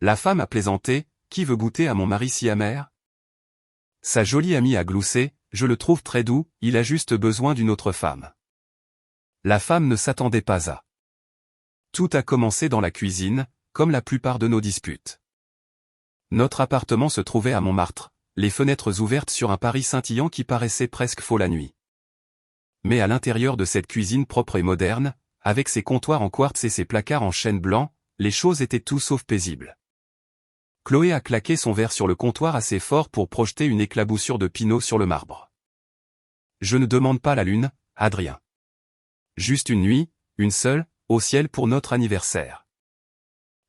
La femme a plaisanté, qui veut goûter à mon mari si amer? Sa jolie amie a gloussé, je le trouve très doux, il a juste besoin d'une autre femme. La femme ne s'attendait pas à. Tout a commencé dans la cuisine, comme la plupart de nos disputes. Notre appartement se trouvait à Montmartre, les fenêtres ouvertes sur un Paris scintillant qui paraissait presque faux la nuit. Mais à l'intérieur de cette cuisine propre et moderne, avec ses comptoirs en quartz et ses placards en chêne blanc, les choses étaient tout sauf paisibles. Chloé a claqué son verre sur le comptoir assez fort pour projeter une éclaboussure de pinot sur le marbre. Je ne demande pas la lune, Adrien. Juste une nuit, une seule, au ciel pour notre anniversaire.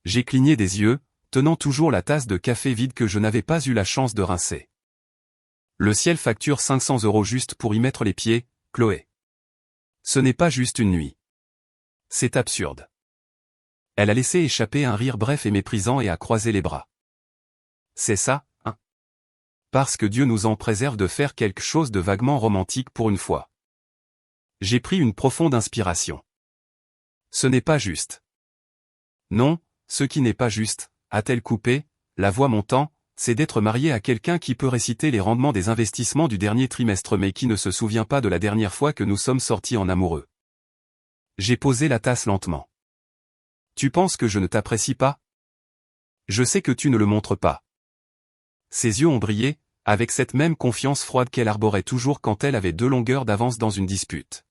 J'ai cligné des yeux, tenant toujours la tasse de café vide que je n'avais pas eu la chance de rincer. Le ciel facture 500 € juste pour y mettre les pieds, Chloé. Ce n'est pas juste une nuit. C'est absurde. Elle a laissé échapper un rire bref et méprisant et a croisé les bras. C'est ça, hein? Parce que Dieu nous en préserve de faire quelque chose de vaguement romantique pour une fois. J'ai pris une profonde inspiration. Ce n'est pas juste. Non, ce qui n'est pas juste, a-t-elle coupé, la voix montant, c'est d'être marié à quelqu'un qui peut réciter les rendements des investissements du dernier trimestre mais qui ne se souvient pas de la dernière fois que nous sommes sortis en amoureux. J'ai posé la tasse lentement. Tu penses que je ne t'apprécie pas? Je sais que tu ne le montres pas. Ses yeux ont brillé, avec cette même confiance froide qu'elle arborait toujours quand elle avait 2 longueurs d'avance dans une dispute.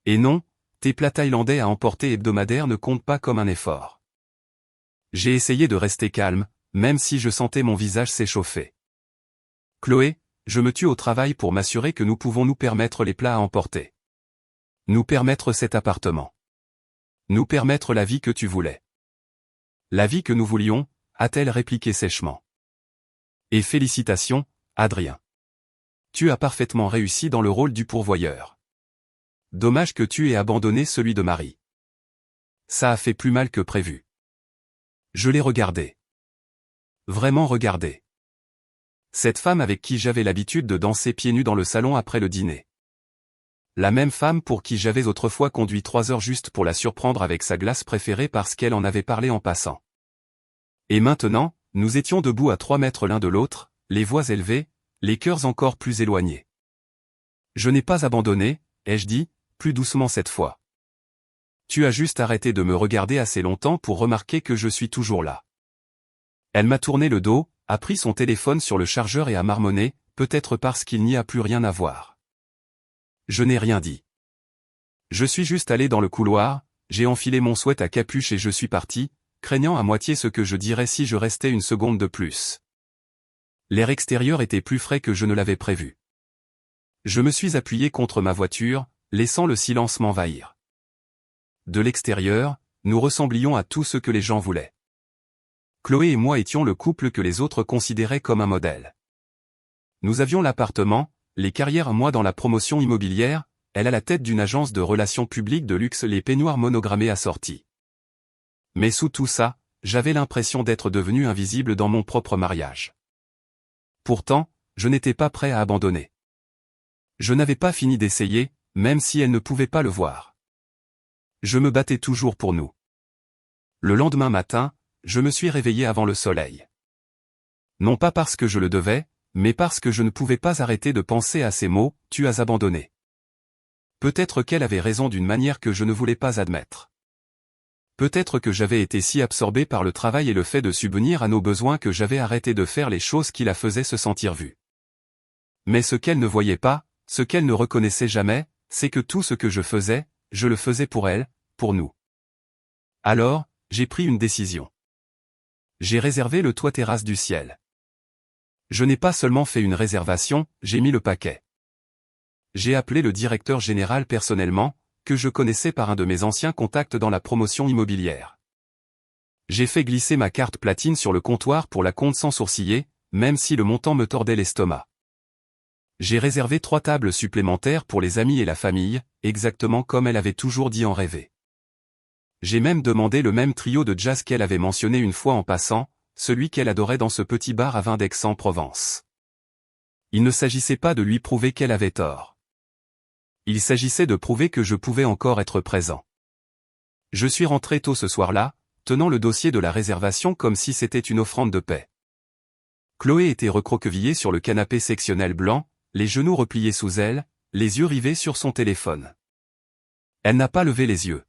Et non, tes plats thaïlandais à emporter hebdomadaires ne comptent pas comme un effort. J'ai essayé de rester calme, même si je sentais mon visage s'échauffer. Chloé, je me tue au travail pour m'assurer que nous pouvons nous permettre les plats à emporter. Nous permettre cet appartement. Nous permettre la vie que tu voulais. La vie que nous voulions, a-t-elle répliqué sèchement. Et félicitations, Adrien. Tu as parfaitement réussi dans le rôle du pourvoyeur. Dommage que tu aies abandonné celui de Marie. Ça a fait plus mal que prévu. Je l'ai regardé. Vraiment regardé. Cette femme avec qui j'avais l'habitude de danser pieds nus dans le salon après le dîner. La même femme pour qui j'avais autrefois conduit 3 heures juste pour la surprendre avec sa glace préférée parce qu'elle en avait parlé en passant. Et maintenant, nous étions debout à 3 mètres l'un de l'autre, les voix élevées, les cœurs encore plus éloignés. Je n'ai pas abandonné, ai-je dit, plus doucement cette fois. Tu as juste arrêté de me regarder assez longtemps pour remarquer que je suis toujours là. Elle m'a tourné le dos, a pris son téléphone sur le chargeur et a marmonné, peut-être parce qu'il n'y a plus rien à voir. Je n'ai rien dit. Je suis juste allé dans le couloir, j'ai enfilé mon sweat à capuche et je suis parti, craignant à moitié ce que je dirais si je restais une seconde de plus. L'air extérieur était plus frais que je ne l'avais prévu. Je me suis appuyé contre ma voiture, laissant le silence m'envahir. De l'extérieur, nous ressemblions à tout ce que les gens voulaient. Chloé et moi étions le couple que les autres considéraient comme un modèle. Nous avions l'appartement, les carrières, moi dans la promotion immobilière, elle à la tête d'une agence de relations publiques de luxe, les peignoirs monogrammés assortis. Mais sous tout ça, j'avais l'impression d'être devenu invisible dans mon propre mariage. Pourtant, je n'étais pas prêt à abandonner. Je n'avais pas fini d'essayer, même si elle ne pouvait pas le voir. Je me battais toujours pour nous. Le lendemain matin, je me suis réveillé avant le soleil. Non pas parce que je le devais, mais parce que je ne pouvais pas arrêter de penser à ces mots, « tu as abandonné ». Peut-être qu'elle avait raison d'une manière que je ne voulais pas admettre. Peut-être que j'avais été si absorbé par le travail et le fait de subvenir à nos besoins que j'avais arrêté de faire les choses qui la faisaient se sentir vue. Mais ce qu'elle ne voyait pas, ce qu'elle ne reconnaissait jamais, c'est que tout ce que je faisais, je le faisais pour elle, pour nous. Alors, j'ai pris une décision. J'ai réservé le toit terrasse du ciel. Je n'ai pas seulement fait une réservation, j'ai mis le paquet. J'ai appelé le directeur général personnellement, que je connaissais par un de mes anciens contacts dans la promotion immobilière. J'ai fait glisser ma carte platine sur le comptoir pour la compte sans sourciller, même si le montant me tordait l'estomac. J'ai réservé 3 tables supplémentaires pour les amis et la famille, exactement comme elle avait toujours dit en rêver. J'ai même demandé le même trio de jazz qu'elle avait mentionné une fois en passant, celui qu'elle adorait dans ce petit bar à vin d'Aix-en-Provence. Il ne s'agissait pas de lui prouver qu'elle avait tort. Il s'agissait de prouver que je pouvais encore être présent. Je suis rentré tôt ce soir-là, tenant le dossier de la réservation comme si c'était une offrande de paix. Chloé était recroquevillée sur le canapé sectionnel blanc, les genoux repliés sous elle, les yeux rivés sur son téléphone. Elle n'a pas levé les yeux.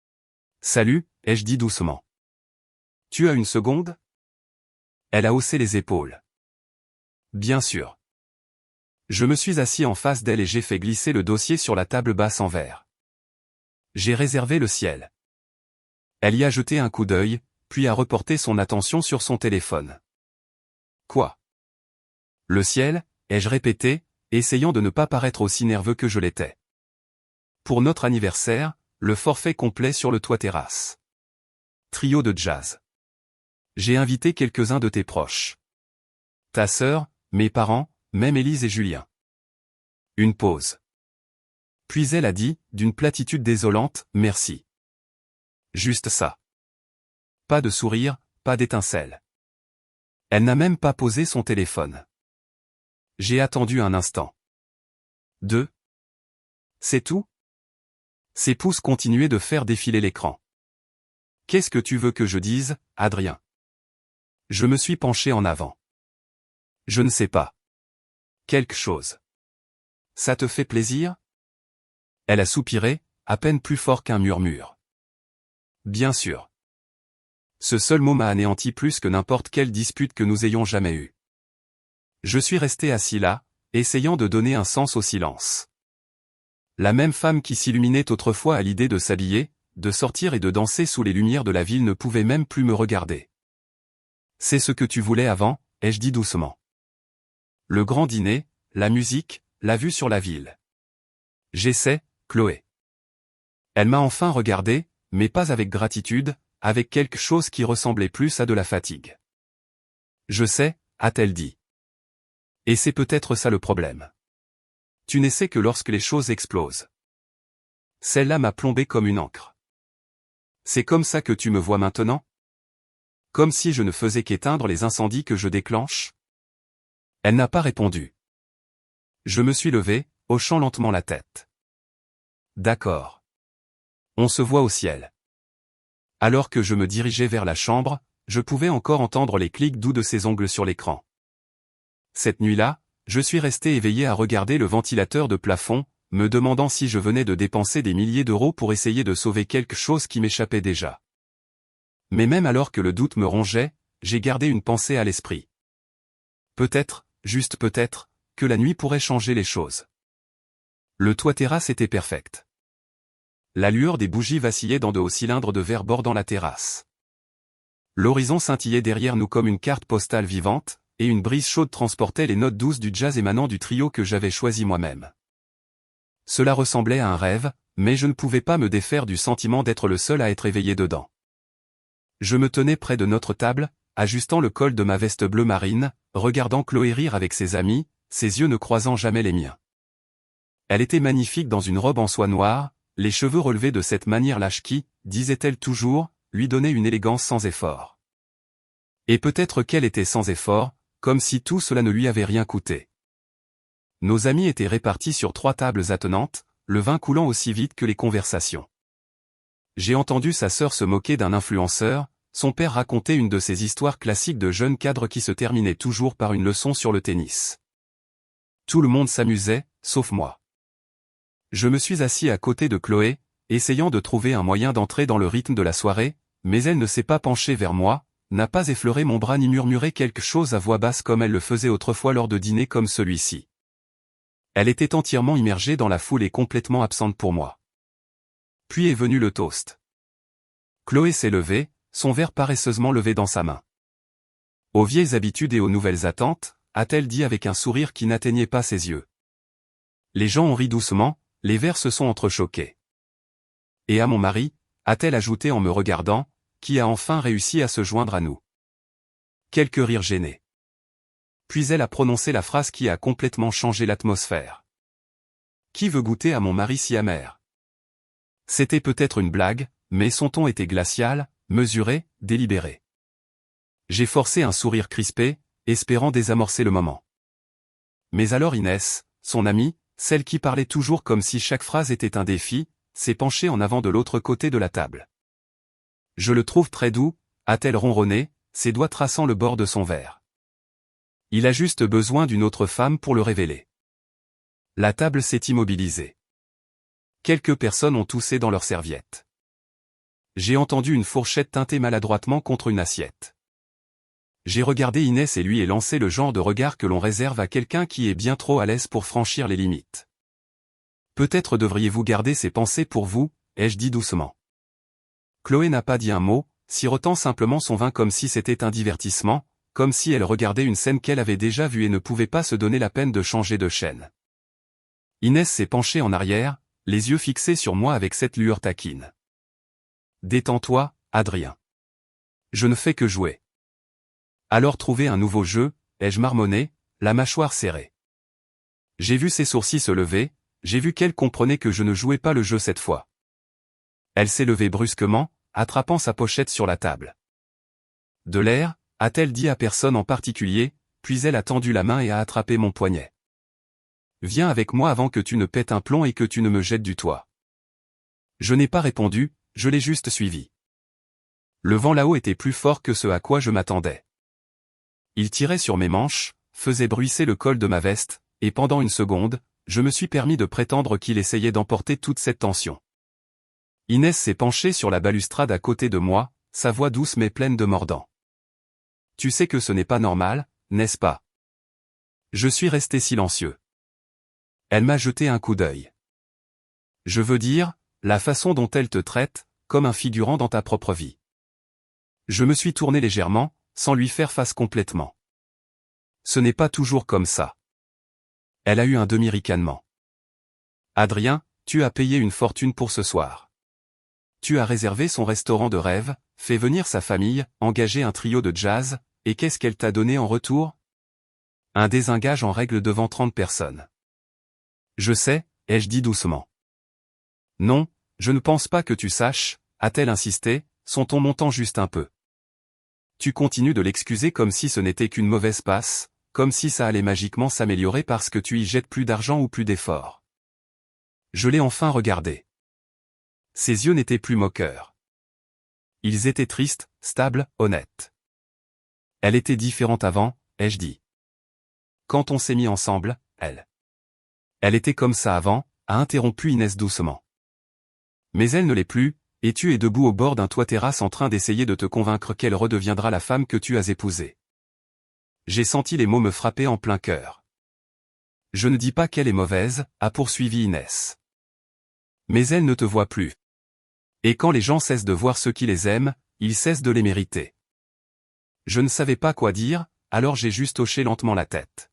« Salut », ai-je dit doucement. « Tu as une seconde ?» Elle a haussé les épaules. « Bien sûr. » Je me suis assis en face d'elle et j'ai fait glisser le dossier sur la table basse en verre. J'ai réservé le ciel. Elle y a jeté un coup d'œil, puis a reporté son attention sur son téléphone. Quoi? Le ciel, ai-je répété, essayant de ne pas paraître aussi nerveux que je l'étais. Pour notre anniversaire, le forfait complet sur le toit terrasse. Trio de jazz. J'ai invité quelques-uns de tes proches. Ta sœur, mes parents, même Élise et Julien. Une pause. Puis elle a dit, d'une platitude désolante, merci. Juste ça. Pas de sourire, pas d'étincelle. Elle n'a même pas posé son téléphone. J'ai attendu un instant. 2. C'est tout? Ses pouces continuaient de faire défiler l'écran. Qu'est-ce que tu veux que je dise, Adrien? Je me suis penché en avant. Je ne sais pas. Quelque chose. Ça te fait plaisir? Elle a soupiré, à peine plus fort qu'un murmure. Bien sûr. Ce seul mot m'a anéanti plus que n'importe quelle dispute que nous ayons jamais eue. Je suis resté assis là, essayant de donner un sens au silence. La même femme qui s'illuminait autrefois à l'idée de s'habiller, de sortir et de danser sous les lumières de la ville ne pouvait même plus me regarder. C'est ce que tu voulais avant, ai-je dit doucement. Le grand dîner, la musique, la vue sur la ville. J'essaie, Chloé. Elle m'a enfin regardé, mais pas avec gratitude, avec quelque chose qui ressemblait plus à de la fatigue. Je sais, a-t-elle dit. Et c'est peut-être ça le problème. Tu n'essaies que lorsque les choses explosent. Celle-là m'a plombé comme une encre. C'est comme ça que tu me vois maintenant? Comme si je ne faisais qu'éteindre les incendies que je déclenche? Elle n'a pas répondu. Je me suis levé, hochant lentement la tête. D'accord. On se voit au ciel. Alors que je me dirigeais vers la chambre, je pouvais encore entendre les clics doux de ses ongles sur l'écran. Cette nuit-là, je suis resté éveillé à regarder le ventilateur de plafond, me demandant si je venais de dépenser des milliers d'euros pour essayer de sauver quelque chose qui m'échappait déjà. Mais même alors que le doute me rongeait, j'ai gardé une pensée à l'esprit. Peut-être, juste peut-être, que la nuit pourrait changer les choses. Le toit terrasse était perfect. La lueur des bougies vacillait dans de hauts cylindres de verre bordant la terrasse. L'horizon scintillait derrière nous comme une carte postale vivante, et une brise chaude transportait les notes douces du jazz émanant du trio que j'avais choisi moi-même. Cela ressemblait à un rêve, mais je ne pouvais pas me défaire du sentiment d'être le seul à être éveillé dedans. Je me tenais près de notre table, ajustant le col de ma veste bleu marine, regardant Chloé rire avec ses amis, ses yeux ne croisant jamais les miens. Elle était magnifique dans une robe en soie noire, les cheveux relevés de cette manière lâche qui, disait-elle toujours, lui donnait une élégance sans effort. Et peut-être qu'elle était sans effort, comme si tout cela ne lui avait rien coûté. Nos amis étaient répartis sur 3 tables attenantes, le vin coulant aussi vite que les conversations. J'ai entendu sa sœur se moquer d'un influenceur, son père raconter une de ces histoires classiques de jeunes cadres qui se terminaient toujours par une leçon sur le tennis. Tout le monde s'amusait, sauf moi. Je me suis assis à côté de Chloé, essayant de trouver un moyen d'entrer dans le rythme de la soirée, mais elle ne s'est pas penchée vers moi, n'a pas effleuré mon bras ni murmuré quelque chose à voix basse comme elle le faisait autrefois lors de dîners comme celui-ci. Elle était entièrement immergée dans la foule et complètement absente pour moi. Puis est venu le toast. Chloé s'est levée, son verre paresseusement levé dans sa main. Aux vieilles habitudes et aux nouvelles attentes, a-t-elle dit avec un sourire qui n'atteignait pas ses yeux. Les gens ont ri doucement, les verres se sont entrechoqués. Et à mon mari, a-t-elle ajouté en me regardant, qui a enfin réussi à se joindre à nous. Quelques rires gênés. Puis elle a prononcé la phrase qui a complètement changé l'atmosphère. Qui veut goûter à mon mari si amer? C'était peut-être une blague, mais son ton était glacial, mesuré, délibéré. J'ai forcé un sourire crispé, espérant désamorcer le moment. Mais alors Inès, son amie, celle qui parlait toujours comme si chaque phrase était un défi, s'est penchée en avant de l'autre côté de la table. Je le trouve très doux, a-t-elle ronronné, ses doigts traçant le bord de son verre. Il a juste besoin d'une autre femme pour le révéler. La table s'est immobilisée. Quelques personnes ont toussé dans leurs serviettes. J'ai entendu une fourchette teinter maladroitement contre une assiette. J'ai regardé Inès et lui ai lancé le genre de regard que l'on réserve à quelqu'un qui est bien trop à l'aise pour franchir les limites. Peut-être devriez-vous garder ces pensées pour vous, ai-je dit doucement. Chloé n'a pas dit un mot, sirotant simplement son vin comme si c'était un divertissement, comme si elle regardait une scène qu'elle avait déjà vue et ne pouvait pas se donner la peine de changer de chaîne. Inès s'est penchée en arrière, les yeux fixés sur moi avec cette lueur taquine. « Détends-toi, Adrien. Je ne fais que jouer. » Alors trouver un nouveau jeu, ai-je marmonné, la mâchoire serrée. J'ai vu ses sourcils se lever, j'ai vu qu'elle comprenait que je ne jouais pas le jeu cette fois. Elle s'est levée brusquement, attrapant sa pochette sur la table. « De l'air » a-t-elle dit à personne en particulier, puis elle a tendu la main et a attrapé mon poignet. « Viens avec moi avant que tu ne pètes un plomb et que tu ne me jettes du toit. » Je n'ai pas répondu, je l'ai juste suivi. Le vent là-haut était plus fort que ce à quoi je m'attendais. Il tirait sur mes manches, faisait bruisser le col de ma veste, et pendant une seconde, je me suis permis de prétendre qu'il essayait d'emporter toute cette tension. Inès s'est penchée sur la balustrade à côté de moi, sa voix douce mais pleine de mordant. « Tu sais que ce n'est pas normal, n'est-ce pas ?» Je suis resté silencieux. Elle m'a jeté un coup d'œil. « Je veux dire, la façon dont elle te traite, comme un figurant dans ta propre vie. » Je me suis tourné légèrement, sans lui faire face complètement. « Ce n'est pas toujours comme ça. » Elle a eu un demi-ricanement. « Adrien, tu as payé une fortune pour ce soir. Tu as réservé son restaurant de rêve, fait venir sa famille, engagé un trio de jazz, et qu'est-ce qu'elle t'a donné en retour? Un désengage en règle devant 30 personnes. Je sais, ai-je dit doucement. Non, je ne pense pas que tu saches, a-t-elle insisté, son ton montant juste un peu. Tu continues de l'excuser comme si ce n'était qu'une mauvaise passe, comme si ça allait magiquement s'améliorer parce que tu y jettes plus d'argent ou plus d'efforts. Je l'ai enfin regardé. Ses yeux n'étaient plus moqueurs. Ils étaient tristes, stables, honnêtes. Elle était différente avant, ai-je dit. Quand on s'est mis ensemble, elle. Elle était comme ça avant, a interrompu Inès doucement. Mais elle ne l'est plus, et tu es debout au bord d'un toit terrasse en train d'essayer de te convaincre qu'elle redeviendra la femme que tu as épousée. J'ai senti les mots me frapper en plein cœur. Je ne dis pas qu'elle est mauvaise, a poursuivi Inès. Mais elle ne te voit plus. Et quand les gens cessent de voir ceux qui les aiment, ils cessent de les mériter. Je ne savais pas quoi dire, alors j'ai juste hoché lentement la tête.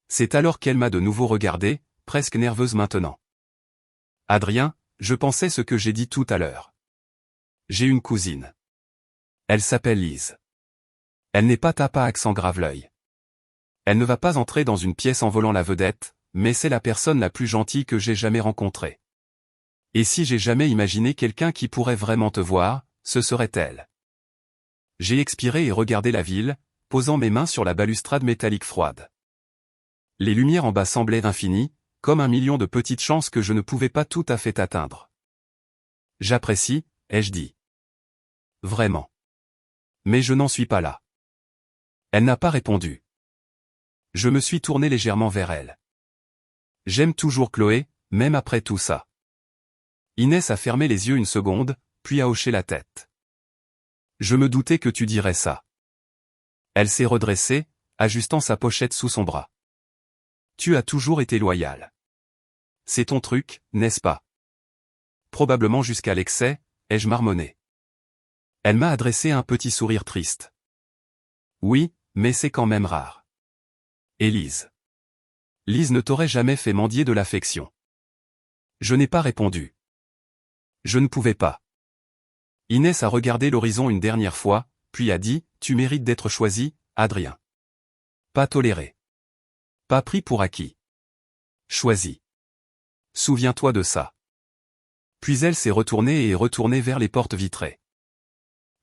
C'est alors qu'elle m'a de nouveau regardé, presque nerveuse maintenant. Adrien, je pensais ce que j'ai dit tout à l'heure. J'ai une cousine. Elle s'appelle Lise. Elle n'est pas tapa accent grave l'œil. Elle ne va pas entrer dans une pièce en volant la vedette, mais c'est la personne la plus gentille que j'ai jamais rencontrée. Et si j'ai jamais imaginé quelqu'un qui pourrait vraiment te voir, ce serait elle. J'ai expiré et regardé la ville, posant mes mains sur la balustrade métallique froide. Les lumières en bas semblaient infinies, comme un million de petites chances que je ne pouvais pas tout à fait atteindre. J'apprécie, ai-je dit. Vraiment. Mais je n'en suis pas là. Elle n'a pas répondu. Je me suis tourné légèrement vers elle. J'aime toujours Chloé, même après tout ça. Inès a fermé les yeux une seconde, puis a hoché la tête. Je me doutais que tu dirais ça. Elle s'est redressée, ajustant sa pochette sous son bras. Tu as toujours été loyal. C'est ton truc, n'est-ce pas? Probablement jusqu'à l'excès, ai-je marmonné. Elle m'a adressé un petit sourire triste. Oui, mais c'est quand même rare. Et Lise. Lise ne t'aurait jamais fait mendier de l'affection. Je n'ai pas répondu. Je ne pouvais pas. Inès a regardé l'horizon une dernière fois, puis a dit, tu mérites d'être choisi, Adrien. Pas toléré. Pas pris pour acquis. Choisi. Souviens-toi de ça. Puis elle s'est retournée et est retournée vers les portes vitrées.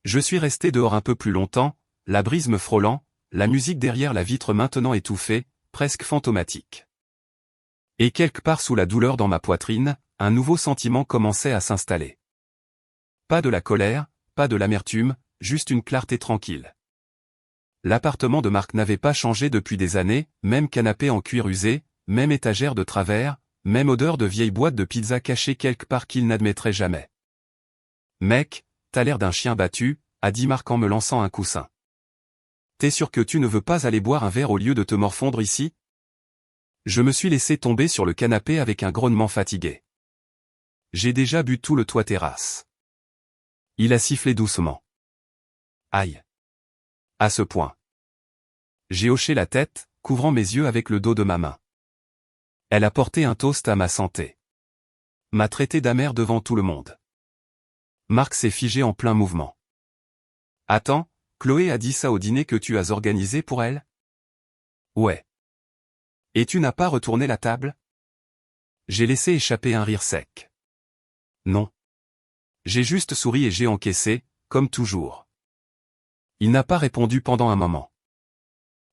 Je suis resté dehors un peu plus longtemps, la brise me frôlant, la musique derrière la vitre maintenant étouffée, presque fantomatique. Et quelque part sous la douleur dans ma poitrine, un nouveau sentiment commençait à s'installer. Pas de la colère, pas de l'amertume, juste une clarté tranquille. L'appartement de Marc n'avait pas changé depuis des années, même canapé en cuir usé, même étagère de travers, même odeur de vieille boîte de pizza cachée quelque part qu'il n'admettrait jamais. « Mec, t'as l'air d'un chien battu », a dit Marc en me lançant un coussin. « T'es sûr que tu ne veux pas aller boire un verre au lieu de te morfondre ici ?» Je me suis laissé tomber sur le canapé avec un grognement fatigué. J'ai déjà bu tout le toit terrasse. Il a sifflé doucement. Aïe. À ce point. J'ai hoché la tête, couvrant mes yeux avec le dos de ma main. Elle a porté un toast à ma santé. M'a traité d'amère devant tout le monde. Marc s'est figé en plein mouvement. Attends, Chloé a dit ça au dîner que tu as organisé pour elle? Ouais. Et tu n'as pas retourné la table? J'ai laissé échapper un rire sec. Non. J'ai juste souri et j'ai encaissé, comme toujours. Il n'a pas répondu pendant un moment.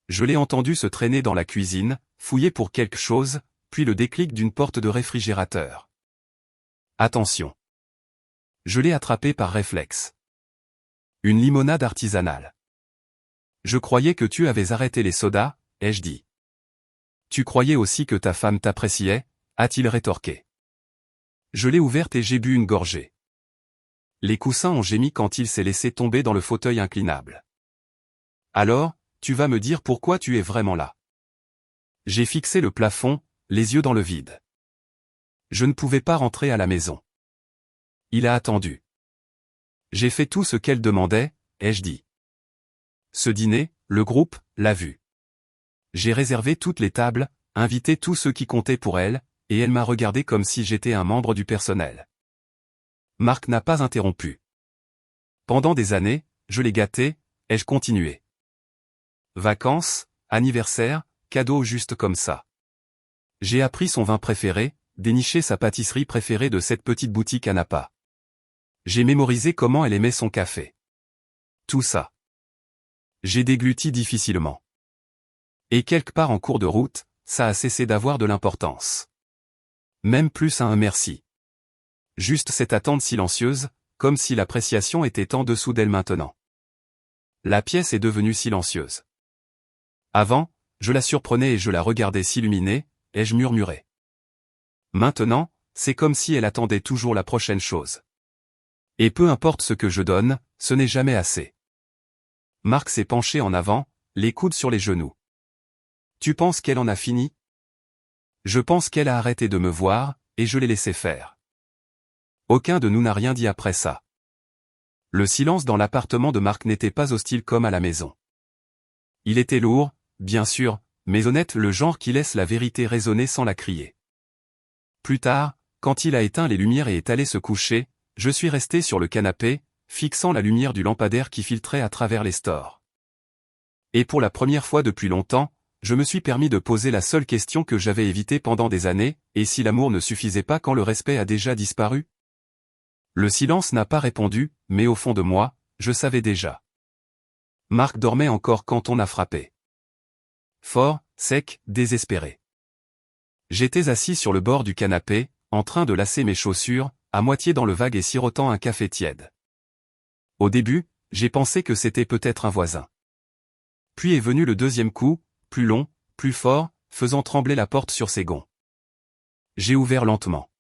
Je l'ai entendu se traîner dans la cuisine, fouiller pour quelque chose, puis le déclic d'une porte de réfrigérateur. Attention. Je l'ai attrapé par réflexe. Une limonade artisanale. Je croyais que tu avais arrêté les sodas, ai-je dit. Tu croyais aussi que ta femme t'appréciait, a-t-il rétorqué. Je l'ai ouverte et j'ai bu une gorgée. Les coussins ont gémi quand il s'est laissé tomber dans le fauteuil inclinable. Alors, tu vas me dire pourquoi tu es vraiment là. J'ai fixé le plafond, les yeux dans le vide. Je ne pouvais pas rentrer à la maison. Il a attendu. J'ai fait tout ce qu'elle demandait, ai-je dit. Ce dîner, le groupe, l'a vu. J'ai réservé toutes les tables, invité tous ceux qui comptaient pour elle, et elle m'a regardé comme si j'étais un membre du personnel. Marc n'a pas interrompu. Pendant des années, je l'ai gâté, ai-je continué. Vacances, anniversaire, cadeaux juste comme ça. J'ai appris son vin préféré, déniché sa pâtisserie préférée de cette petite boutique à Napa. J'ai mémorisé comment elle aimait son café. Tout ça. J'ai dégluti difficilement. Et quelque part en cours de route, ça a cessé d'avoir de l'importance. Même plus un merci. Juste cette attente silencieuse, comme si l'appréciation était en dessous d'elle maintenant. La pièce est devenue silencieuse. Avant, je la surprenais et je la regardais s'illuminer, et je murmurais. Maintenant, c'est comme si elle attendait toujours la prochaine chose. Et peu importe ce que je donne, ce n'est jamais assez. Marc s'est penché en avant, les coudes sur les genoux. Tu penses qu'elle en a fini? Je pense qu'elle a arrêté de me voir, et je l'ai laissé faire. Aucun de nous n'a rien dit après ça. Le silence dans l'appartement de Marc n'était pas hostile comme à la maison. Il était lourd, bien sûr, mais honnête, le genre qui laisse la vérité résonner sans la crier. Plus tard, quand il a éteint les lumières et est allé se coucher, je suis resté sur le canapé, fixant la lumière du lampadaire qui filtrait à travers les stores. Et pour la première fois depuis longtemps, je me suis permis de poser la seule question que j'avais évitée pendant des années, et si l'amour ne suffisait pas quand le respect a déjà disparu? Le silence n'a pas répondu, mais au fond de moi, je savais déjà. Marc dormait encore quand on a frappé. Fort, sec, désespéré. J'étais assis sur le bord du canapé, en train de lasser mes chaussures, à moitié dans le vague et sirotant un café tiède. Au début, j'ai pensé que c'était peut-être un voisin. Puis est venu le deuxième coup, plus long, plus fort, faisant trembler la porte sur ses gonds. J'ai ouvert lentement.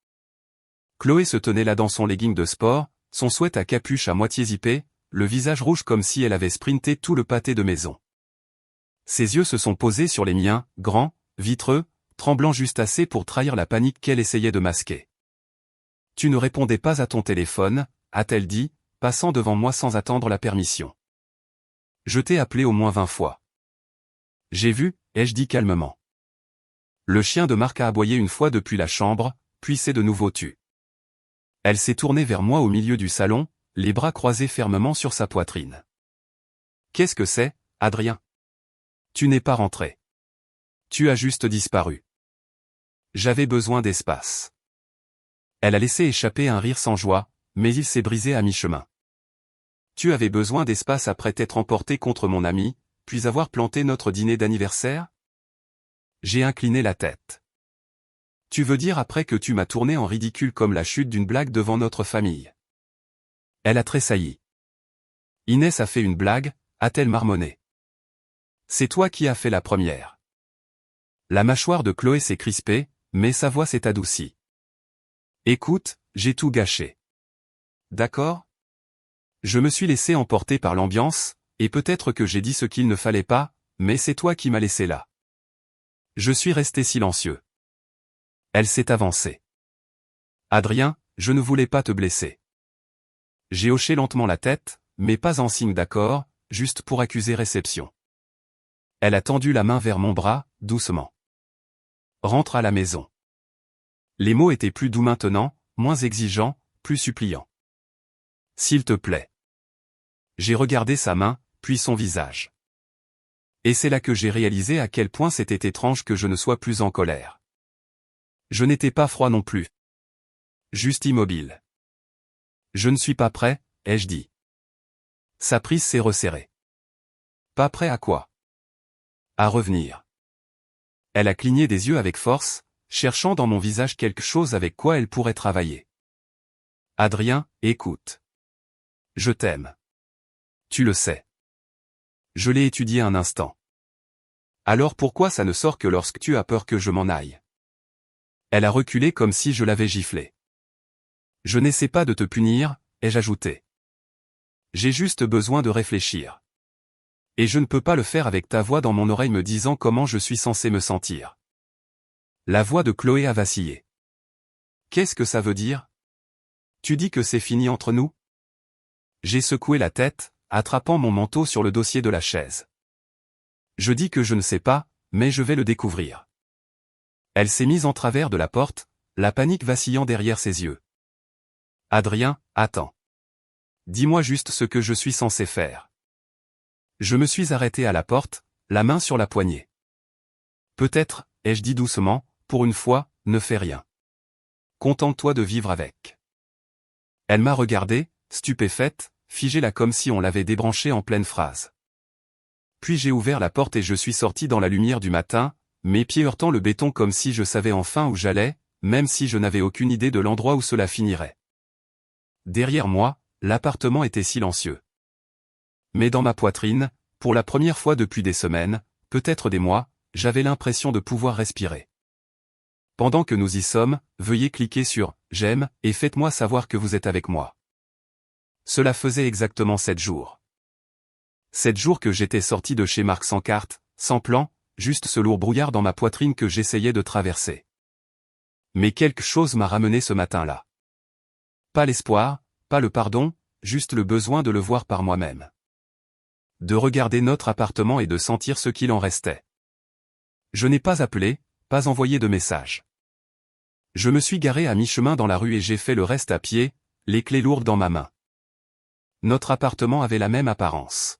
Chloé se tenait là dans son legging de sport, son sweat à capuche à moitié zippé, le visage rouge comme si elle avait sprinté tout le pâté de maison. Ses yeux se sont posés sur les miens, grands, vitreux, tremblant juste assez pour trahir la panique qu'elle essayait de masquer. « Tu ne répondais pas à ton téléphone », a-t-elle dit, passant devant moi sans attendre la permission. « Je t'ai appelé au moins 20 fois. »« J'ai vu », ai-je dit calmement. Le chien de Marc a aboyé une fois depuis la chambre, puis s'est de nouveau tu. Elle s'est tournée vers moi au milieu du salon, les bras croisés fermement sur sa poitrine. « Qu'est-ce que c'est, Adrien? Tu n'es pas rentré. Tu as juste disparu. J'avais besoin d'espace. » Elle a laissé échapper un rire sans joie, mais il s'est brisé à mi-chemin. Tu avais besoin d'espace après t'être emporté contre mon ami, puis avoir planté notre dîner d'anniversaire? J'ai incliné la tête. Tu veux dire après que tu m'as tourné en ridicule comme la chute d'une blague devant notre famille? Elle a tressailli. Inès a fait une blague, a-t-elle marmonné. C'est toi qui as fait la première. La mâchoire de Chloé s'est crispée, mais sa voix s'est adoucie. Écoute, j'ai tout gâché. D'accord? Je me suis laissé emporter par l'ambiance, et peut-être que j'ai dit ce qu'il ne fallait pas, mais c'est toi qui m'as laissé là. Je suis resté silencieux. Elle s'est avancée. Adrien, je ne voulais pas te blesser. J'ai hoché lentement la tête, mais pas en signe d'accord, juste pour accuser réception. Elle a tendu la main vers mon bras, doucement. Rentre à la maison. Les mots étaient plus doux maintenant, moins exigeants, plus suppliants. S'il te plaît. J'ai regardé sa main, puis son visage. Et c'est là que j'ai réalisé à quel point c'était étrange que je ne sois plus en colère. Je n'étais pas froid non plus. Juste immobile. Je ne suis pas prêt, ai-je dit. Sa prise s'est resserrée. Pas prêt à quoi? À revenir. Elle a cligné des yeux avec force, cherchant dans mon visage quelque chose avec quoi elle pourrait travailler. Adrien, écoute. Je t'aime. Tu le sais. Je l'ai étudié un instant. Alors pourquoi ça ne sort que lorsque tu as peur que je m'en aille? Elle a reculé comme si je l'avais giflé. Je n'essaie pas de te punir, ai-je ajouté. J'ai juste besoin de réfléchir. Et je ne peux pas le faire avec ta voix dans mon oreille me disant comment je suis censé me sentir. La voix de Chloé a vacillé. Qu'est-ce que ça veut dire? Tu dis que c'est fini entre nous? J'ai secoué la tête, attrapant mon manteau sur le dossier de la chaise. Je dis que je ne sais pas, mais je vais le découvrir. Elle s'est mise en travers de la porte, la panique vacillant derrière ses yeux. Adrien, attends. Dis-moi juste ce que je suis censé faire. Je me suis arrêté à la porte, la main sur la poignée. Peut-être, ai-je dit doucement, pour une fois, ne fais rien. Contente-toi de vivre avec. Elle m'a regardé, stupéfaite, figée là comme si on l'avait débranchée en pleine phrase. Puis j'ai ouvert la porte et je suis sorti dans la lumière du matin, mes pieds heurtant le béton comme si je savais enfin où j'allais, même si je n'avais aucune idée de l'endroit où cela finirait. Derrière moi, l'appartement était silencieux. Mais dans ma poitrine, pour la première fois depuis des semaines, peut-être des mois, j'avais l'impression de pouvoir respirer. Pendant que nous y sommes, veuillez cliquer sur « J'aime » et faites-moi savoir que vous êtes avec moi. Cela faisait exactement 7 jours. 7 jours que j'étais sorti de chez Marc sans carte, sans plan, juste ce lourd brouillard dans ma poitrine que j'essayais de traverser. Mais quelque chose m'a ramené ce matin-là. Pas l'espoir, pas le pardon, juste le besoin de le voir par moi-même. De regarder notre appartement et de sentir ce qu'il en restait. Je n'ai pas appelé, pas envoyé de message. Je me suis garé à mi-chemin dans la rue et j'ai fait le reste à pied, les clés lourdes dans ma main. Notre appartement avait la même apparence.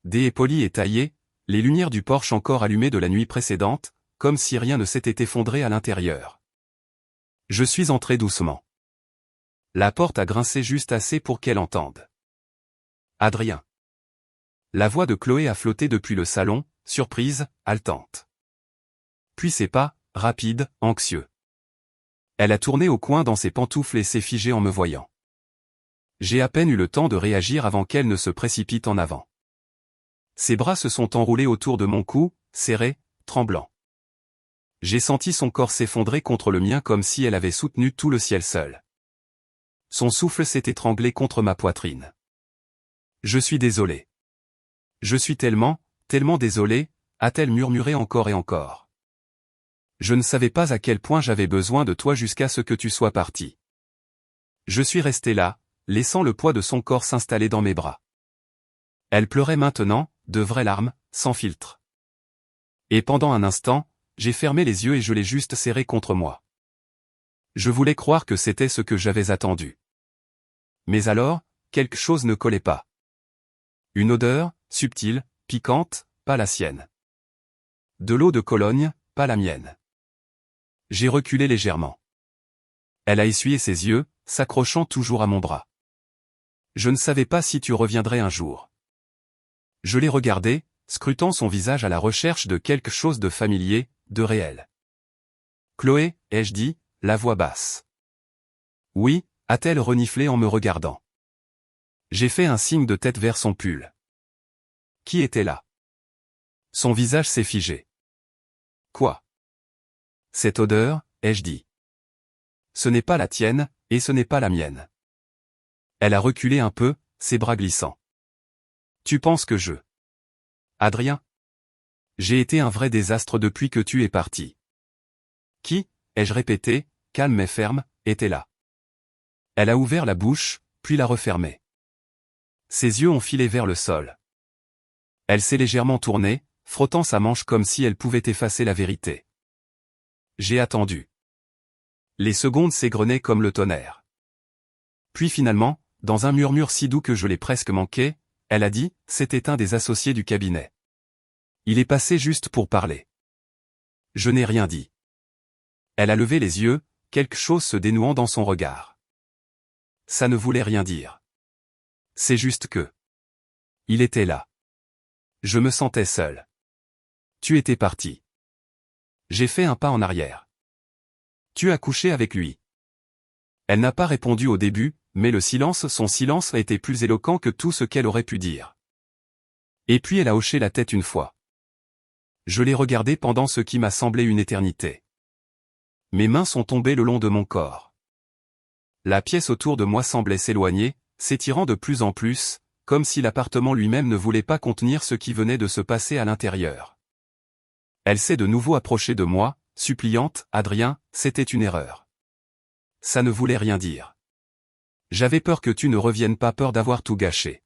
Des poli et taillé, les lumières du porche encore allumées de la nuit précédente, comme si rien ne s'était effondré à l'intérieur. Je suis entré doucement. La porte a grincé juste assez pour qu'elle entende. Adrien. La voix de Chloé a flotté depuis le salon, surprise, haletante. Puis ses pas, rapides, anxieux. Elle a tourné au coin dans ses pantoufles et s'est figée en me voyant. J'ai à peine eu le temps de réagir avant qu'elle ne se précipite en avant. Ses bras se sont enroulés autour de mon cou, serrés, tremblants. J'ai senti son corps s'effondrer contre le mien comme si elle avait soutenu tout le ciel seule. Son souffle s'est étranglé contre ma poitrine. Je suis désolé. Je suis tellement désolé, a-t-elle murmuré encore et encore. Je ne savais pas à quel point j'avais besoin de toi jusqu'à ce que tu sois parti. Je suis resté là, laissant le poids de son corps s'installer dans mes bras. Elle pleurait maintenant, de vraies larmes, sans filtre. Et pendant un instant, j'ai fermé les yeux et je l'ai juste serré contre moi. Je voulais croire que c'était ce que j'avais attendu. Mais alors, quelque chose ne collait pas. Une odeur, subtile, piquante, pas la sienne. De l'eau de Cologne, pas la mienne. J'ai reculé légèrement. Elle a essuyé ses yeux, s'accrochant toujours à mon bras. Je ne savais pas si tu reviendrais un jour. Je l'ai regardé, scrutant son visage à la recherche de quelque chose de familier, de réel. Chloé, ai-je dit, la voix basse. Oui, a-t-elle reniflé en me regardant. J'ai fait un signe de tête vers son pull. Qui était là? Son visage s'est figé. Quoi? Cette odeur, ai-je dit. Ce n'est pas la tienne, et ce n'est pas la mienne. Elle a reculé un peu, ses bras glissants. Tu penses que je... Adrien? J'ai été un vrai désastre depuis que tu es parti. Qui, ai-je répété, calme mais ferme, était là. Elle a ouvert la bouche, puis l'a refermée. Ses yeux ont filé vers le sol. Elle s'est légèrement tournée, frottant sa manche comme si elle pouvait effacer la vérité. J'ai attendu. Les secondes s'égrenaient comme le tonnerre. Puis finalement, dans un murmure si doux que je l'ai presque manqué, elle a dit, c'était un des associés du cabinet. Il est passé juste pour parler. Je n'ai rien dit. Elle a levé les yeux, quelque chose se dénouant dans son regard. Ça ne voulait rien dire. C'est juste que... Il était là. Je me sentais seul. Tu étais parti. J'ai fait un pas en arrière. Tu as couché avec lui. Elle n'a pas répondu au début, mais son silence a été plus éloquent que tout ce qu'elle aurait pu dire. Et puis elle a hoché la tête une fois. Je l'ai regardée pendant ce qui m'a semblé une éternité. Mes mains sont tombées le long de mon corps. La pièce autour de moi semblait s'éloigner, s'étirant de plus en plus, comme si l'appartement lui-même ne voulait pas contenir ce qui venait de se passer à l'intérieur. Elle s'est de nouveau approchée de moi, suppliante, Adrien, c'était une erreur. Ça ne voulait rien dire. J'avais peur que tu ne reviennes pas, peur d'avoir tout gâché.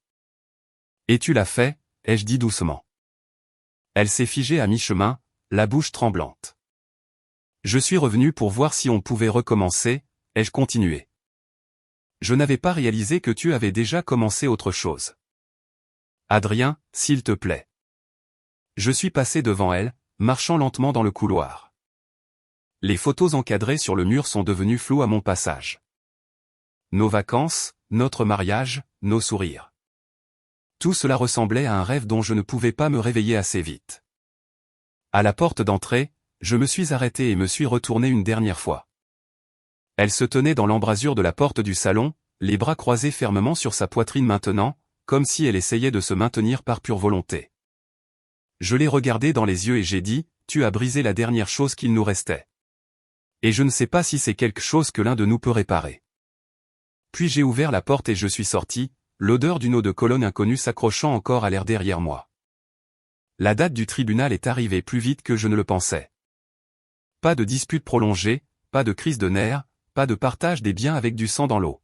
Et tu l'as fait, ai-je dit doucement. Elle s'est figée à mi-chemin, la bouche tremblante. Je suis revenu pour voir si on pouvait recommencer, ai-je continué. Je n'avais pas réalisé que tu avais déjà commencé autre chose. Adrien, s'il te plaît. Je suis passé devant elle, marchant lentement dans le couloir. Les photos encadrées sur le mur sont devenues floues à mon passage. Nos vacances, notre mariage, nos sourires. Tout cela ressemblait à un rêve dont je ne pouvais pas me réveiller assez vite. À la porte d'entrée, je me suis arrêté et me suis retourné une dernière fois. Elle se tenait dans l'embrasure de la porte du salon, les bras croisés fermement sur sa poitrine maintenant, comme si elle essayait de se maintenir par pure volonté. Je l'ai regardée dans les yeux et j'ai dit, tu as brisé la dernière chose qu'il nous restait. Et je ne sais pas si c'est quelque chose que l'un de nous peut réparer. Puis j'ai ouvert la porte et je suis sorti, l'odeur d'une eau de Cologne inconnue s'accrochant encore à l'air derrière moi. La date du tribunal est arrivée plus vite que je ne le pensais. Pas de dispute prolongée, pas de crise de nerfs, pas de partage des biens avec du sang dans l'eau.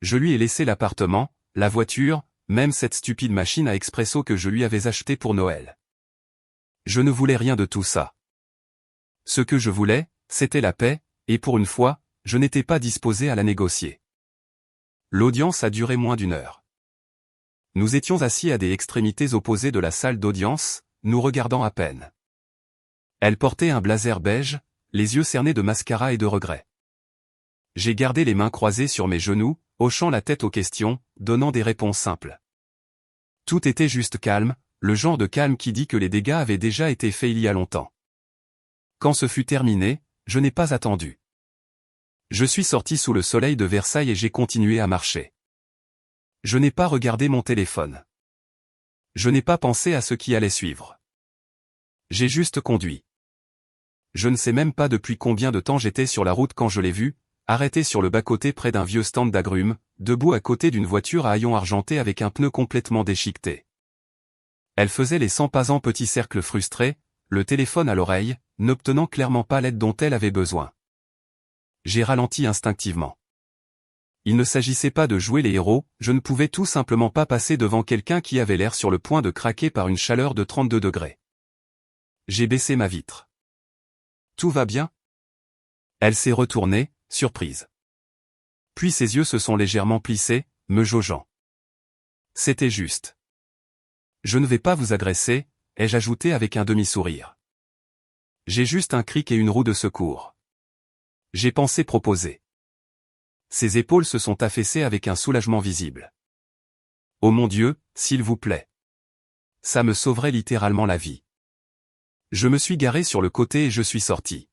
Je lui ai laissé l'appartement, la voiture, même cette stupide machine à expresso que je lui avais achetée pour Noël. Je ne voulais rien de tout ça. Ce que je voulais, c'était la paix, et pour une fois, je n'étais pas disposé à la négocier. L'audience a duré moins d'1 heure. Nous étions assis à des extrémités opposées de la salle d'audience, nous regardant à peine. Elle portait un blazer beige, les yeux cernés de mascara et de regret. J'ai gardé les mains croisées sur mes genoux, hochant la tête aux questions, donnant des réponses simples. Tout était juste calme, le genre de calme qui dit que les dégâts avaient déjà été faits il y a longtemps. Quand ce fut terminé, je n'ai pas attendu. Je suis sorti sous le soleil de Versailles et j'ai continué à marcher. Je n'ai pas regardé mon téléphone. Je n'ai pas pensé à ce qui allait suivre. J'ai juste conduit. Je ne sais même pas depuis combien de temps j'étais sur la route quand je l'ai vue, arrêté sur le bas-côté près d'un vieux stand d'agrumes, debout à côté d'une voiture à haillons argentés avec un pneu complètement déchiqueté. Elle faisait les 100 pas en petits cercles frustrés, le téléphone à l'oreille, n'obtenant clairement pas l'aide dont elle avait besoin. J'ai ralenti instinctivement. Il ne s'agissait pas de jouer les héros, je ne pouvais tout simplement pas passer devant quelqu'un qui avait l'air sur le point de craquer par une chaleur de 32 degrés. J'ai baissé ma vitre. Tout va bien? Elle s'est retournée, surprise. Puis ses yeux se sont légèrement plissés, me jaugeant. C'était juste. Je ne vais pas vous agresser, ai-je ajouté avec un demi-sourire. J'ai juste un cric et une roue de secours. J'ai pensé proposer. Ses épaules se sont affaissées avec un soulagement visible. Oh mon Dieu, s'il vous plaît. Ça me sauverait littéralement la vie. Je me suis garé sur le côté et je suis sorti.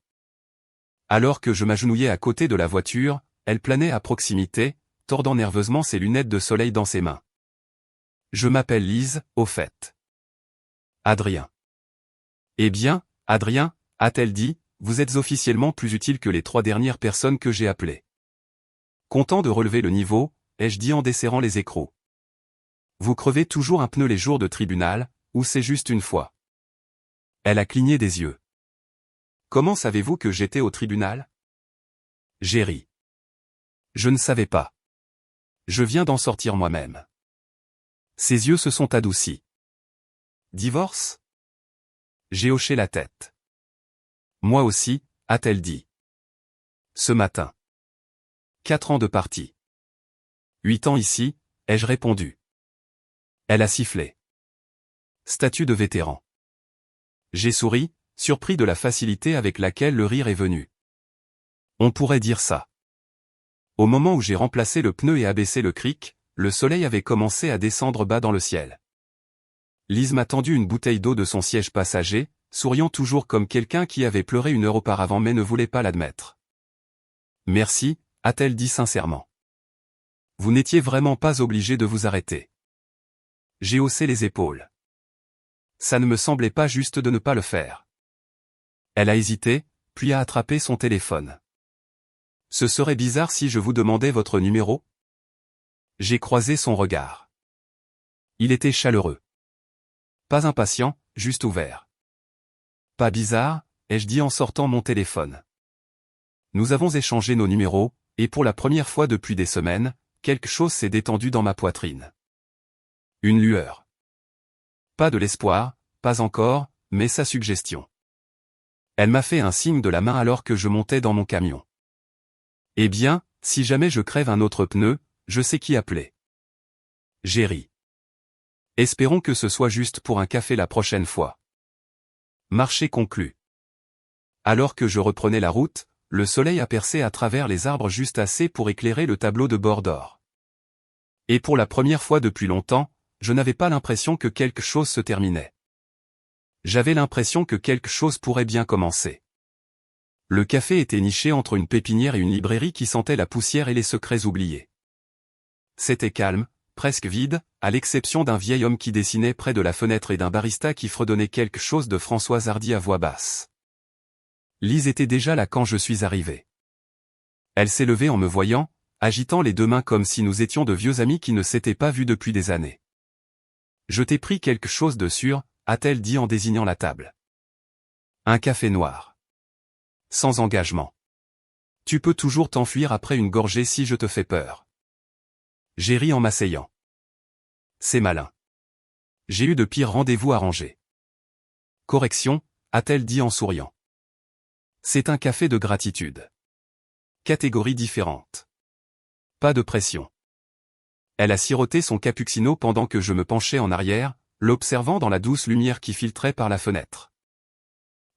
Alors que je m'agenouillais à côté de la voiture, elle planait à proximité, tordant nerveusement ses lunettes de soleil dans ses mains. Je m'appelle Lise, au fait. Adrien. Eh bien, Adrien, a-t-elle dit, vous êtes officiellement plus utile que les 3 dernières personnes que j'ai appelées. Content de relever le niveau, ai-je dit en desserrant les écrous. Vous crevez toujours un pneu les jours de tribunal, ou c'est juste une fois? Elle a cligné des yeux. Comment savez-vous que j'étais au tribunal? J'ai ri. Je ne savais pas. Je viens d'en sortir moi-même. Ses yeux se sont adoucis. Divorce? J'ai hoché la tête. Moi aussi, a-t-elle dit. Ce matin. 4 ans de partie. 8 ans ici, ai-je répondu. Elle a sifflé. Statut de vétéran. J'ai souri, surpris de la facilité avec laquelle le rire est venu. On pourrait dire ça. Au moment où j'ai remplacé le pneu et abaissé le cric, le soleil avait commencé à descendre bas dans le ciel. Lise m'a tendu une bouteille d'eau de son siège passager, souriant toujours comme quelqu'un qui avait pleuré 1 heure auparavant mais ne voulait pas l'admettre. Merci, a-t-elle dit sincèrement. Vous n'étiez vraiment pas obligé de vous arrêter. J'ai haussé les épaules. Ça ne me semblait pas juste de ne pas le faire. Elle a hésité, puis a attrapé son téléphone. Ce serait bizarre si je vous demandais votre numéro? J'ai croisé son regard. Il était chaleureux. Pas impatient, juste ouvert. Pas bizarre, ai-je dit en sortant mon téléphone. Nous avons échangé nos numéros, et pour la première fois depuis des semaines, quelque chose s'est détendu dans ma poitrine. Une lueur. Pas de l'espoir, pas encore, mais sa suggestion. Elle m'a fait un signe de la main alors que je montais dans mon camion. Eh bien, si jamais je crève un autre pneu, je sais qui appeler. J'ai ri. Espérons que ce soit juste pour un café la prochaine fois. Marché conclu. Alors que je reprenais la route, le soleil a percé à travers les arbres juste assez pour éclairer le tableau de bord d'or. Et pour la première fois depuis longtemps, je n'avais pas l'impression que quelque chose se terminait. J'avais l'impression que quelque chose pourrait bien commencer. Le café était niché entre une pépinière et une librairie qui sentait la poussière et les secrets oubliés. C'était calme, presque vide, à l'exception d'un vieil homme qui dessinait près de la fenêtre et d'un barista qui fredonnait quelque chose de Françoise Hardy à voix basse. Lise était déjà là quand je suis arrivé. Elle s'est levée en me voyant, agitant les 2 mains comme si nous étions de vieux amis qui ne s'étaient pas vus depuis des années. Je t'ai pris quelque chose de sûr, a-t-elle dit en désignant la table. Un café noir. Sans engagement. Tu peux toujours t'enfuir après une gorgée si je te fais peur. J'ai ri en m'asseyant. C'est malin. J'ai eu de pires rendez-vous arrangés. Correction, a-t-elle dit en souriant. C'est un café de gratitude. Catégorie différente. Pas de pression. Elle a siroté son cappuccino pendant que je me penchais en arrière, l'observant dans la douce lumière qui filtrait par la fenêtre.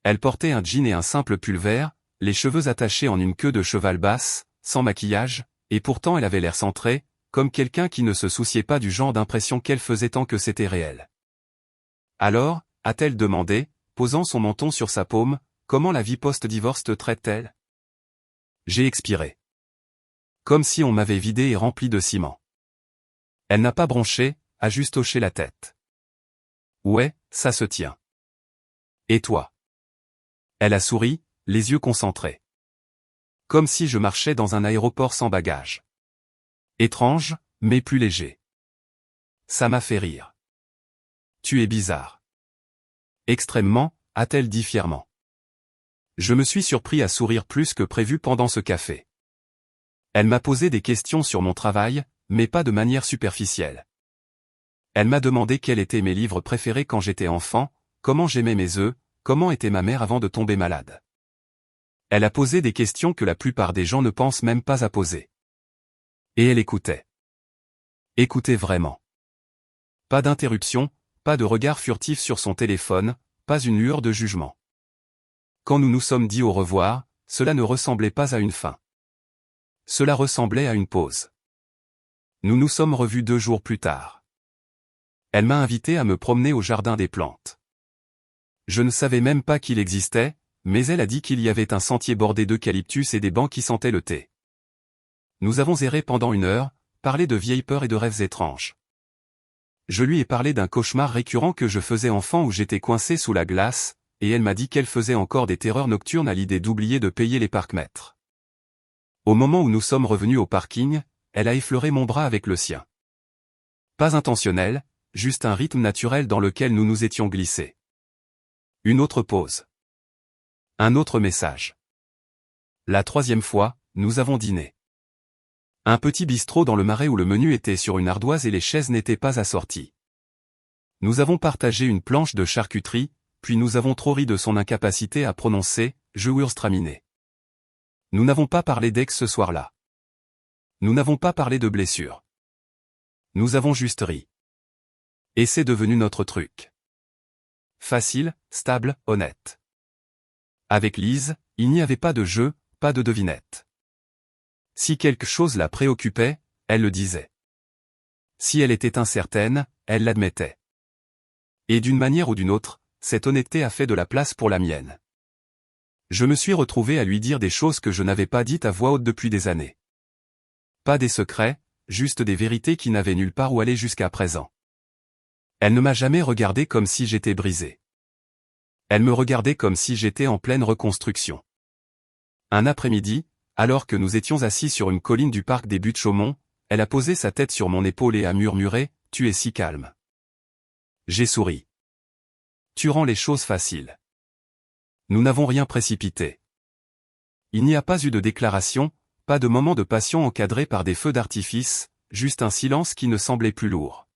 Elle portait un jean et un simple pull vert, les cheveux attachés en une queue de cheval basse, sans maquillage, et pourtant elle avait l'air centrée, comme quelqu'un qui ne se souciait pas du genre d'impression qu'elle faisait tant que c'était réel. Alors, a-t-elle demandé, posant son menton sur sa paume, comment la vie post-divorce te traite-t-elle? J'ai expiré. Comme si on m'avait vidé et rempli de ciment. Elle n'a pas bronché, a juste hoché la tête. Ouais, ça se tient. Et toi? Elle a souri, les yeux concentrés. Comme si je marchais dans un aéroport sans bagages. Étrange, mais plus léger. Ça m'a fait rire. Tu es bizarre. Extrêmement, a-t-elle dit fièrement. Je me suis surpris à sourire plus que prévu pendant ce café. Elle m'a posé des questions sur mon travail, mais pas de manière superficielle. Elle m'a demandé quels étaient mes livres préférés quand j'étais enfant, comment j'aimais mes œufs, comment était ma mère avant de tomber malade. Elle a posé des questions que la plupart des gens ne pensent même pas à poser. Et elle écoutait. Écoutait vraiment. Pas d'interruption, pas de regard furtif sur son téléphone, pas une lueur de jugement. Quand nous nous sommes dit au revoir, cela ne ressemblait pas à une fin. Cela ressemblait à une pause. Nous nous sommes revus 2 jours plus tard. Elle m'a invité à me promener au jardin des plantes. Je ne savais même pas qu'il existait, mais elle a dit qu'il y avait un sentier bordé d'eucalyptus et des bancs qui sentaient le thé. Nous avons erré pendant 1 heure, parler de vieilles peurs et de rêves étranges. Je lui ai parlé d'un cauchemar récurrent que je faisais enfant où j'étais coincé sous la glace, et elle m'a dit qu'elle faisait encore des terreurs nocturnes à l'idée d'oublier de payer les parcs-mètres. Au moment où nous sommes revenus au parking, elle a effleuré mon bras avec le sien. Pas intentionnel, juste un rythme naturel dans lequel nous nous étions glissés. Une autre pause. Un autre message. La troisième fois, nous avons dîné. Un petit bistrot dans le Marais où le menu était sur une ardoise et les chaises n'étaient pas assorties. Nous avons partagé une planche de charcuterie, puis nous avons trop ri de son incapacité à prononcer « Gewürztraminer ». Nous n'avons pas parlé d'ex ce soir-là. Nous n'avons pas parlé de blessures. Nous avons juste ri. Et c'est devenu notre truc. Facile, stable, honnête. Avec Lise, il n'y avait pas de jeu, pas de devinette. Si quelque chose la préoccupait, elle le disait. Si elle était incertaine, elle l'admettait. Et d'une manière ou d'une autre, cette honnêteté a fait de la place pour la mienne. Je me suis retrouvé à lui dire des choses que je n'avais pas dites à voix haute depuis des années. Pas des secrets, juste des vérités qui n'avaient nulle part où aller jusqu'à présent. Elle ne m'a jamais regardé comme si j'étais brisé. Elle me regardait comme si j'étais en pleine reconstruction. Un après-midi, alors que nous étions assis sur une colline du parc des Buttes-Chaumont, elle a posé sa tête sur mon épaule et a murmuré « Tu es si calme ». J'ai souri. Tu rends les choses faciles. Nous n'avons rien précipité. Il n'y a pas eu de déclaration, pas de moment de passion encadré par des feux d'artifice, juste un silence qui ne semblait plus lourd.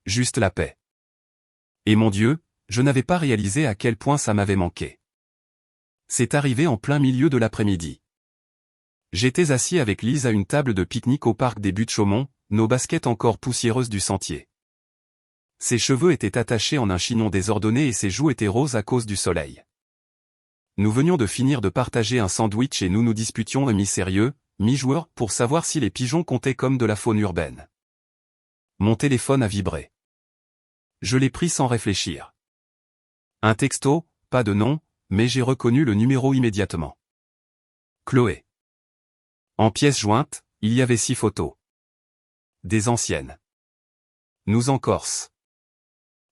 Juste la paix. Et mon Dieu, je n'avais pas réalisé à quel point ça m'avait manqué. C'est arrivé en plein milieu de l'après-midi. J'étais assis avec Lise à une table de pique-nique au parc des Buttes-Chaumont, nos baskets encore poussiéreuses du sentier. Ses cheveux étaient attachés en un chignon désordonné et ses joues étaient roses à cause du soleil. Nous venions de finir de partager un sandwich et nous nous disputions à mi-sérieux, mi-joueur pour savoir si les pigeons comptaient comme de la faune urbaine. Mon téléphone a vibré. Je l'ai pris sans réfléchir. Un texto, pas de nom, mais j'ai reconnu le numéro immédiatement. Chloé. En pièce jointe, il y avait 6 photos. Des anciennes. Nous en Corse.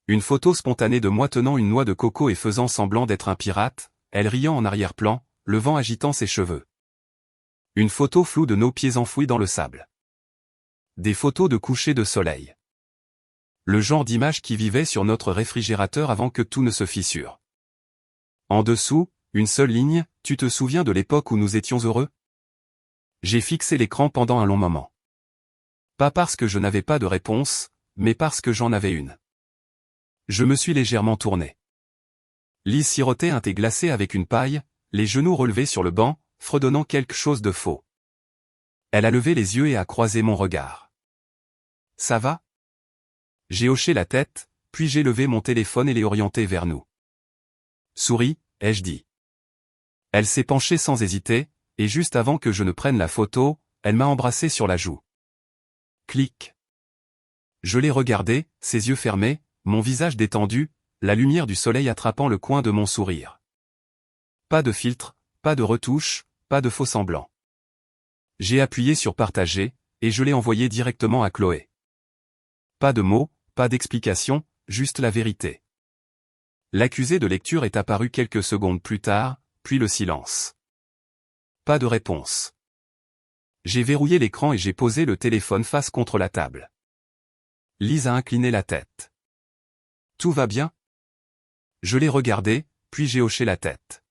Une photo spontanée de moi tenant une noix de coco et faisant semblant d'être un pirate, elle riant en arrière-plan, le vent agitant ses cheveux. Une photo floue de nos pieds enfouis dans le sable. Des photos de coucher de soleil. Le genre d'image qui vivait sur notre réfrigérateur avant que tout ne se fissure. En dessous, une seule ligne, tu te souviens de l'époque où nous étions heureux? J'ai fixé l'écran pendant un long moment. Pas parce que je n'avais pas de réponse, mais parce que j'en avais une. Je me suis légèrement tourné. Lise sirotait un thé glacé avec une paille, les genoux relevés sur le banc, fredonnant quelque chose de faux. Elle a levé les yeux et a croisé mon regard. Ça va? J'ai hoché la tête, puis j'ai levé mon téléphone et l'ai orienté vers nous. Souris, ai-je dit. Elle s'est penchée sans hésiter, et juste avant que je ne prenne la photo, elle m'a embrassé sur la joue. Clic. Je l'ai regardée, ses yeux fermés, mon visage détendu, la lumière du soleil attrapant le coin de mon sourire. Pas de filtre, pas de retouche, pas de faux semblant. J'ai appuyé sur partager, et je l'ai envoyé directement à Chloé. Pas de mots, pas d'explication, juste la vérité. L'accusé de lecture est apparu quelques secondes plus tard, puis le silence. Pas de réponse. J'ai verrouillé l'écran et j'ai posé le téléphone face contre la table. Lise a incliné la tête. Tout va bien? Je l'ai regardé, puis j'ai hoché la tête.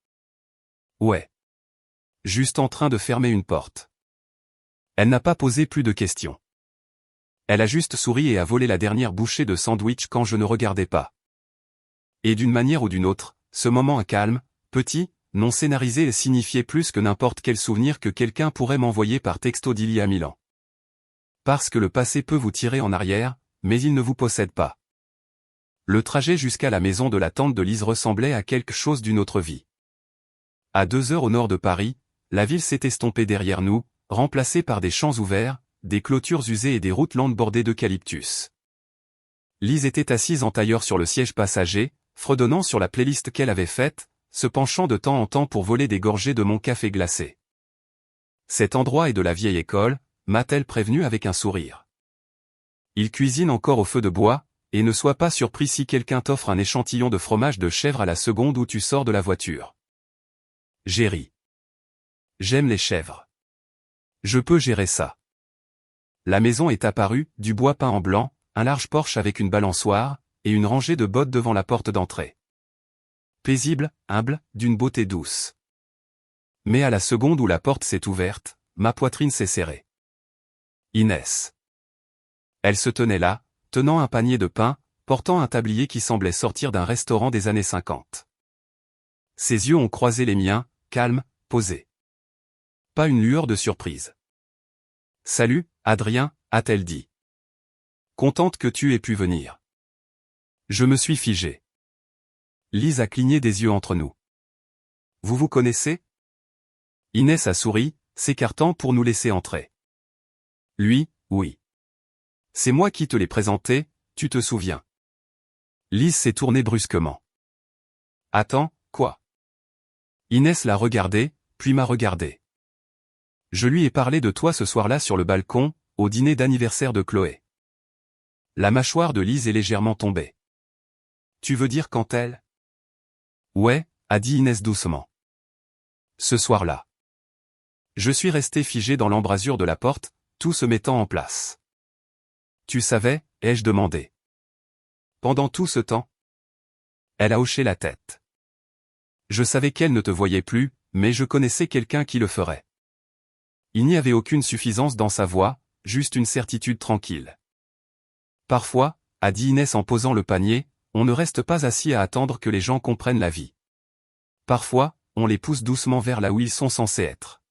Ouais. Juste en train de fermer une porte. Elle n'a pas posé plus de questions. Elle a juste souri et a volé la dernière bouchée de sandwich quand je ne regardais pas. Et d'une manière ou d'une autre, ce moment calme, petit, non scénarisé signifiait plus que n'importe quel souvenir que quelqu'un pourrait m'envoyer par texto d'il y a 1000 ans. Parce que le passé peut vous tirer en arrière, mais il ne vous possède pas. Le trajet jusqu'à la maison de la tante de Lise ressemblait à quelque chose d'une autre vie. À 2 heures au nord de Paris, la ville s'est estompée derrière nous, remplacée par des champs ouverts, des clôtures usées et des routes lentes bordées d'eucalyptus. Lise était assise en tailleur sur le siège passager, fredonnant sur la playlist qu'elle avait faite, se penchant de temps en temps pour voler des gorgées de mon café glacé. Cet endroit est de la vieille école, m'a-t-elle prévenu avec un sourire. Il cuisine encore au feu de bois, et ne sois pas surpris si quelqu'un t'offre un échantillon de fromage de chèvre à la seconde où tu sors de la voiture. J'ai ri. J'aime les chèvres. Je peux gérer ça. La maison est apparue, du bois peint en blanc, un large porche avec une balançoire, et une rangée de bottes devant la porte d'entrée. Paisible, humble, d'une beauté douce. Mais à la seconde où la porte s'est ouverte, ma poitrine s'est serrée. Inès. Elle se tenait là, tenant un panier de pain, portant un tablier qui semblait sortir d'un restaurant des années 50. Ses yeux ont croisé les miens, calmes, posés. Pas une lueur de surprise. « Salut, Adrien », a-t-elle dit. « Contente que tu aies pu venir. » Je me suis figé. Lise a cligné des yeux entre nous. « Vous vous connaissez ?» Inès a souri, s'écartant pour nous laisser entrer. Lui, oui. C'est moi qui te l'ai présenté, tu te souviens. Lise s'est tournée brusquement. Attends, quoi? Inès l'a regardé, puis m'a regardé. Je lui ai parlé de toi ce soir-là sur le balcon, au dîner d'anniversaire de Chloé. La mâchoire de Lise est légèrement tombée. Tu veux dire quand elle? Ouais, a dit Inès doucement. Ce soir-là. Je suis resté figé dans l'embrasure de la porte, tout se mettant en place. Tu savais, ai-je demandé. Pendant tout ce temps? Elle a hoché la tête. Je savais qu'elle ne te voyait plus, mais je connaissais quelqu'un qui le ferait. Il n'y avait aucune suffisance dans sa voix, juste une certitude tranquille. Parfois, a dit Inès en posant le panier, on ne reste pas assis à attendre que les gens comprennent la vie. Parfois, on les pousse doucement vers là où ils sont censés être.